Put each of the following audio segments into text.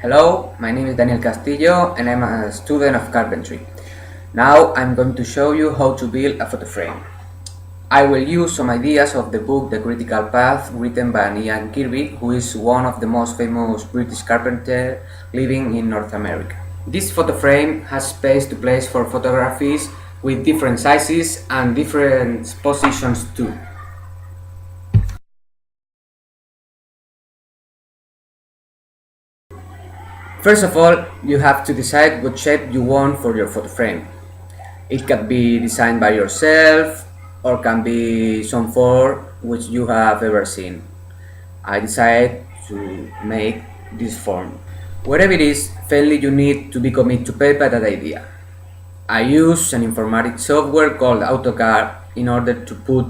Hello, my name is Daniel Castillo and I'm a student of carpentry. Now I'm going to show you how to build a photo frame. I will use some ideas of the book The Critical Path written by Ian Kirby, who is one of the most famous British carpenters living in North America. This photo frame has space to place for photographies with different sizes and different positions too. First of all, you have to decide what shape you want for your photo frame. It can be designed by yourself or can be some form which you have ever seen. I decided to make this form. Whatever it is, finally you need to be committed to paper that idea. I use an informatics software called AutoCAD in order to put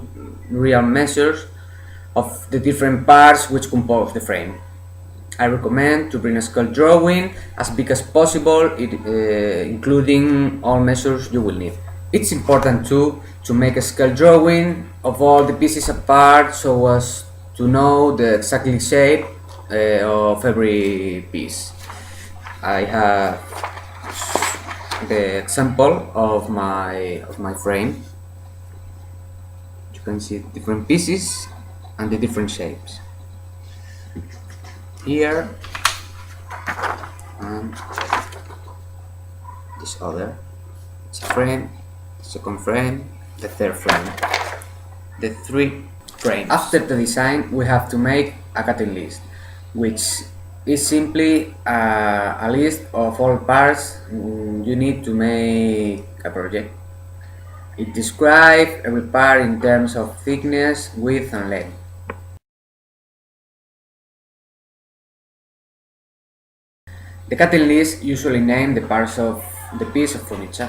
real measures of the different parts which compose the frame. I recommend to bring a scale drawing as big as possible, including all measures you will need. It's important too to make a scale drawing of all the pieces apart so as to know the exactly shape of every piece. I have the example of my frame. You can see different pieces and the different shapes. Here and this other. It's a frame, the second frame, the third frame, the three frames. After the design, we have to make a cutting list, which is simply a list of all parts you need to make a project. It describes every part in terms of thickness, width and length. The cutting list usually names the parts of the piece of furniture,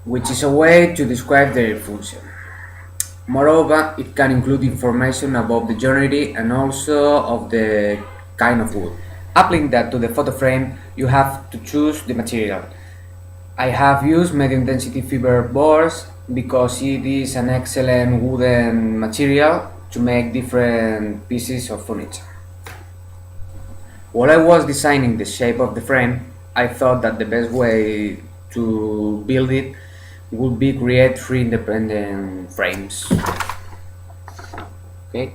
which is a way to describe their function. Moreover, it can include information about the joinery and also of the kind of wood. Applying that to the photo frame, you have to choose the material. I have used medium density fiber boards because it is an excellent wooden material to make different pieces of furniture. While I was designing the shape of the frame, I thought that the best way to build it would be create three independent frames. Okay.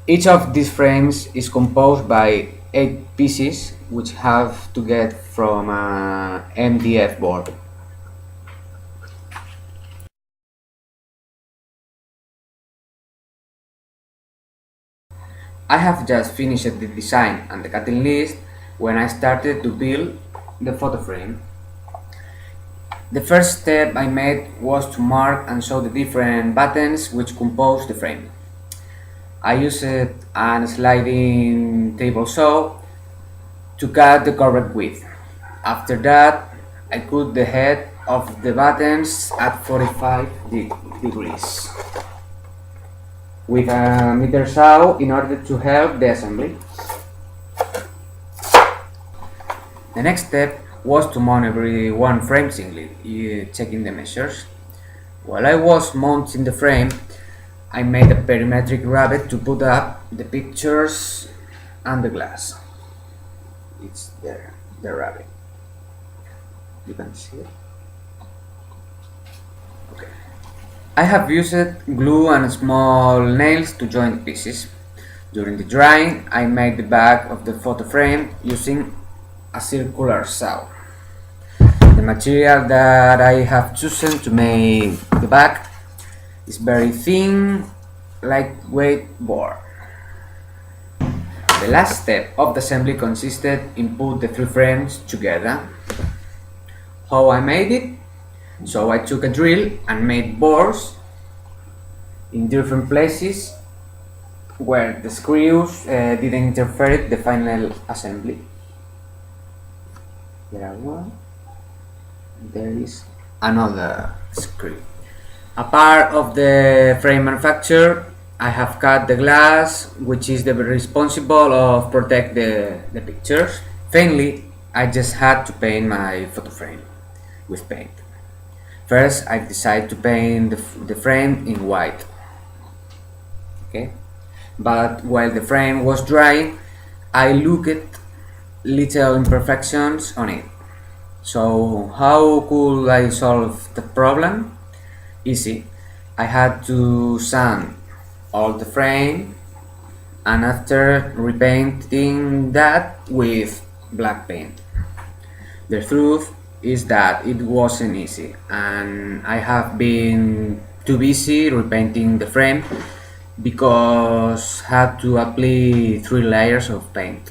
Each of these frames is composed by 8 pieces which have to get from a MDF board. I have just finished the design and the cutting list when I started to build the photo frame. The first step I made was to mark and show the different buttons which compose the frame. I used a sliding table saw to cut the correct width. After that, I cut the head of the buttons at 45 degrees with a meter saw in order to help the assembly. The next step was to mount every one frame singly, checking the measures. While I was mounting the frame, I made a perimetric rabbet to put up the pictures and the glass. It's there, the rabbet. You can see it. Okay. I have used glue and small nails to join the pieces. During the drying, I made the back of the photo frame using a circular saw. The material that I have chosen to make the back is very thin, lightweight board. The last step of the assembly consisted in put the three frames together. How I made it? So I took a drill and made bores in different places where the screws didn't interfere with the final assembly. There are one. There is another screw. A part of the frame manufacturer, I have cut the glass, which is the responsible of protect the pictures. Finally, I just had to paint my photo frame with paint. First, I decided to paint the frame in white. Okay, but while the frame was drying, I looked little imperfections on it. So how could I solve the problem? Easy. I had to sand all the frame and after repainting that with black paint. The truth is that it wasn't easy and I have been too busy repainting the frame because had to apply 3 layers of paint.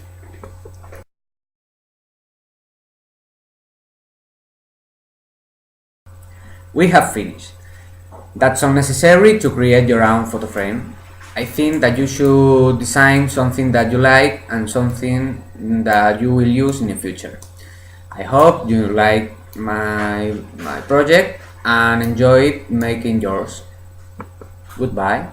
We have finished. That's unnecessary to create your own photo frame. I think that you should design something that you like and something that you will use in the future. I hope you like my project and enjoy making yours. Goodbye.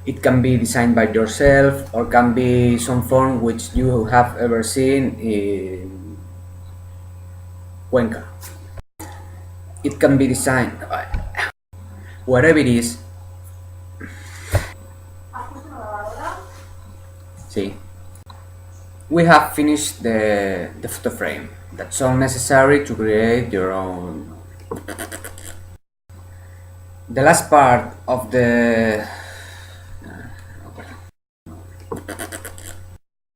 It can be designed by yourself or can be some form which you have ever seen in Cuenca. It can be designed whatever it is. See, we have finished the photo frame. That's all necessary to create your own. The last part of